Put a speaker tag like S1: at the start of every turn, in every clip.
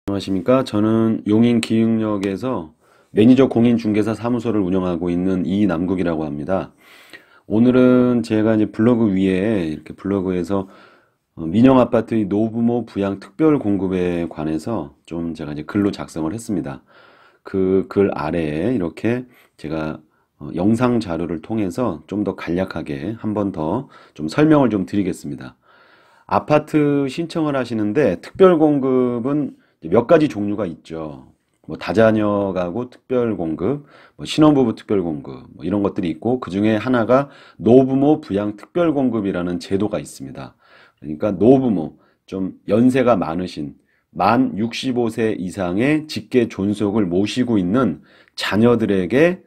S1: 안녕하십니까. 저는 용인 기흥역에서 매니저 공인중개사 사무소를 운영하고 있는 이남국이라고 합니다. 오늘은 제가 이제 블로그 위에 이렇게 블로그에서 민영 아파트의 노부모 부양 특별 공급에 관해서 좀 제가 이제 글로 작성을 했습니다. 그 글 아래에 이렇게 제가 영상 자료를 통해서 좀 더 간략하게 한 번 더 좀 설명을 좀 드리겠습니다. 아파트 신청을 하시는데 특별 공급은 몇 가지 종류가 있죠. 뭐 다자녀 가구 특별 공급, 뭐 신혼부부 특별 공급, 뭐 이런 것들이 있고 그 중에 하나가 노부모 부양 특별 공급이라는 제도가 있습니다. 그러니까 노부모, 좀 연세가 많으신 만 65세 이상의 직계 존속을 모시고 있는 자녀들에게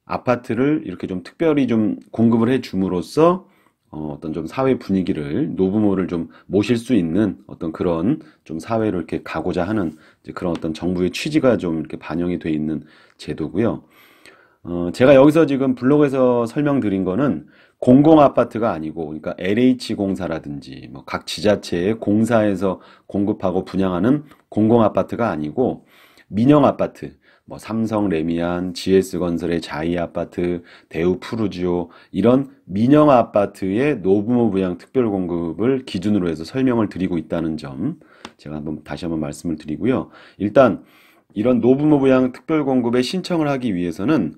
S1: 아파트를 이렇게 좀 특별히 좀 공급을 해 줌으로써 어떤 좀 사회 분위기를 노부모를 좀 모실 수 있는 어떤 그런 좀 사회를 이렇게 가고자 하는 이제 그런 어떤 정부의 취지가 좀 이렇게 반영이 돼 있는 제도고요. 제가 여기서 지금 블로그에서 설명드린 거는 공공 아파트가 아니고, 그러니까 LH공사라든지 뭐 각 지자체의 공사에서 공급하고 분양하는 공공 아파트가 아니고 민영 아파트, 뭐 삼성 레미안, GS건설의 자이 아파트, 대우 푸르지오 이런 민영 아파트의 노부모 부양 특별 공급을 기준으로 해서 설명을 드리고 있다는 점 제가 다시 한번 말씀을 드리고요. 일단 이런 노부모 부양 특별 공급에 신청을 하기 위해서는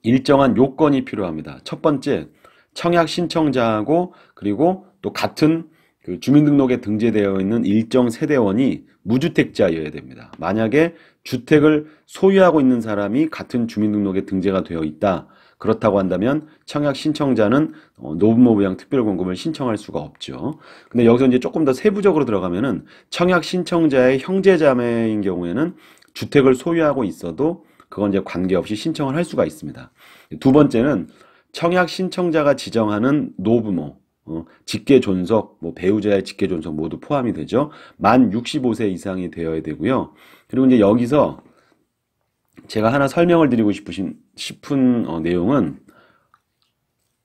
S1: 일정한 요건이 필요합니다. 첫 번째, 청약 신청자하고 그리고 또 같은 그 주민등록에 등재되어 있는 일정 세대원이 무주택자여야 됩니다. 만약에 주택을 소유하고 있는 사람이 같은 주민등록에 등재가 되어 있다. 그렇다고 한다면 청약 신청자는 노부모 부양 특별공급을 신청할 수가 없죠. 근데 여기서 이제 조금 더 세부적으로 들어가면은 청약 신청자의 형제자매인 경우에는 주택을 소유하고 있어도 그건 이제 관계없이 신청을 할 수가 있습니다. 두 번째는 청약 신청자가 지정하는 노부모, 직계 존속, 뭐 배우자의 직계 존속 모두 포함이 되죠. 만 65세 이상이 되어야 되고요. 그리고 이제 여기서 제가 하나 설명을 드리고 싶은 내용은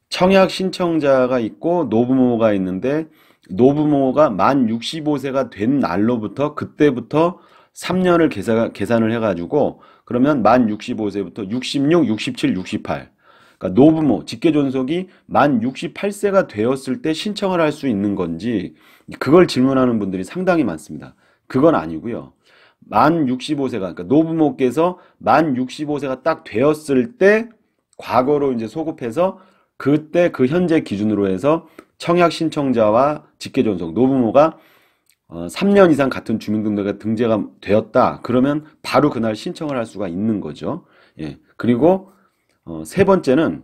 S1: 청약 신청자가 있고 노부모가 있는데 노부모가 만 65세가 된 날로부터 그때부터 3년을 계산을 해가지고 그러면 만 65세부터 66, 67, 68 그러니까 노부모, 직계존속이 만 68세가 되었을 때 신청을 할 수 있는 건지 그걸 질문하는 분들이 상당히 많습니다. 그건 아니고요. 만 65세가 그러니까 노부모께서 만 65세가 딱 되었을 때 과거로 이제 소급해서 그때 그 현재 기준으로 해서 청약 신청자와 직계존속 노부모가 3년 이상 같은 주민등록에 등재가 되었다. 그러면 바로 그날 신청을 할 수가 있는 거죠. 예. 그리고 세 번째는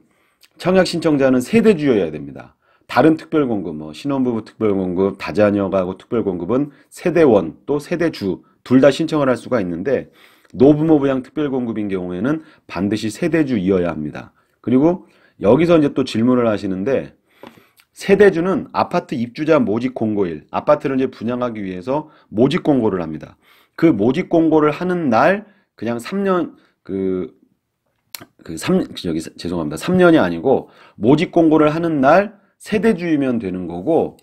S1: 청약 신청자는 세대주여야 됩니다. 다른 특별공급, 뭐 신혼부부 특별공급, 다자녀 가구 특별공급은 세대원 또 세대주 둘 다 신청을 할 수가 있는데 노부모 부양 특별공급인 경우에는 반드시 세대주이어야 합니다. 그리고 여기서 이제 또 질문을 하시는데 세대주는 아파트 입주자 모집 공고일, 아파트를 이제 분양하기 위해서 모집 공고를 합니다. 그 모집 공고를 하는 날 그냥 3년 죄송합니다. 3년이 아니고 모집 공고를 하는 날 세대주이면 되는 거고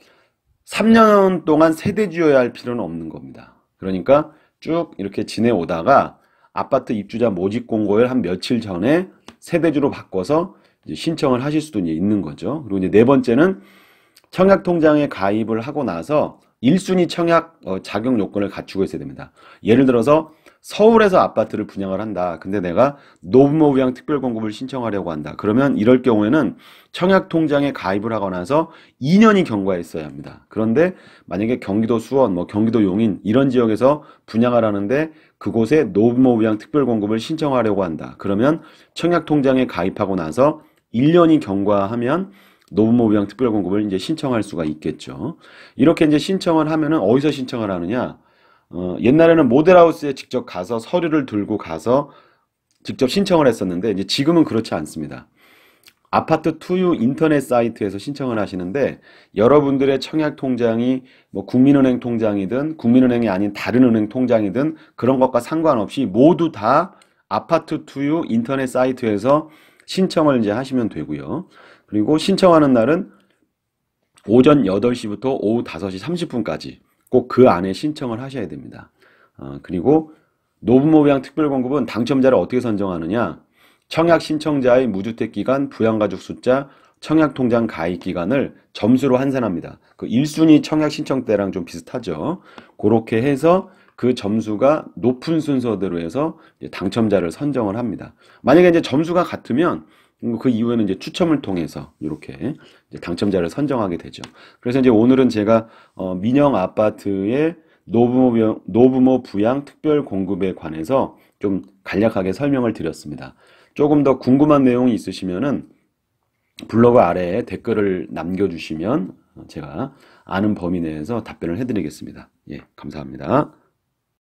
S1: 3년 동안 세대주여야 할 필요는 없는 겁니다. 그러니까 쭉 이렇게 지내오다가 아파트 입주자 모집 공고일 한 며칠 전에 세대주로 바꿔서 이제 신청을 하실 수도 이제 있는 거죠. 그리고 이제 네 번째는 청약 통장에 가입을 하고 나서 1순위 청약 자격 요건을 갖추고 있어야 됩니다. 예를 들어서 서울에서 아파트를 분양을 한다. 근데 내가 노부모 부양 특별공급을 신청하려고 한다. 그러면 이럴 경우에는 청약 통장에 가입을 하고 나서 2년이 경과해 있어야 합니다. 그런데 만약에 경기도 수원, 뭐 경기도 용인 이런 지역에서 분양을 하는데 그곳에 노부모 부양 특별공급을 신청하려고 한다. 그러면 청약 통장에 가입하고 나서 1년이 경과하면 노부모 부양 특별공급을 이제 신청할 수가 있겠죠. 이렇게 이제 신청을 하면은 어디서 신청을 하느냐? 옛날에는 모델하우스에 직접 가서 서류를 들고 가서 직접 신청을 했었는데 이제 지금은 그렇지 않습니다. 아파트 투유 인터넷 사이트에서 신청을 하시는데 여러분들의 청약 통장이 뭐 국민은행 통장이든 국민은행이 아닌 다른 은행 통장이든 그런 것과 상관없이 모두 다 아파트 투유 인터넷 사이트에서 신청을 이제 하시면 되고요. 그리고 신청하는 날은 오전 8시부터 오후 5시 30분까지 꼭 그 안에 신청을 하셔야 됩니다. 그리고 노부모 부양 특별공급은 당첨자를 어떻게 선정하느냐? 청약 신청자의 무주택 기간, 부양가족 숫자, 청약통장 가입 기간을 점수로 환산합니다. 그 1순위 청약 신청 때랑 좀 비슷하죠. 그렇게 해서 그 점수가 높은 순서대로 해서 이제 당첨자를 선정을 합니다. 만약에 이제 점수가 같으면 그 이후에는 이제 추첨을 통해서 이렇게 이제 당첨자를 선정하게 되죠. 그래서 이제 오늘은 제가 민영 아파트의 노부모 부양 특별 공급에 관해서 좀 간략하게 설명을 드렸습니다. 조금 더 궁금한 내용이 있으시면은 블로그 아래에 댓글을 남겨주시면 제가 아는 범위 내에서 답변을 해드리겠습니다. 예, 감사합니다.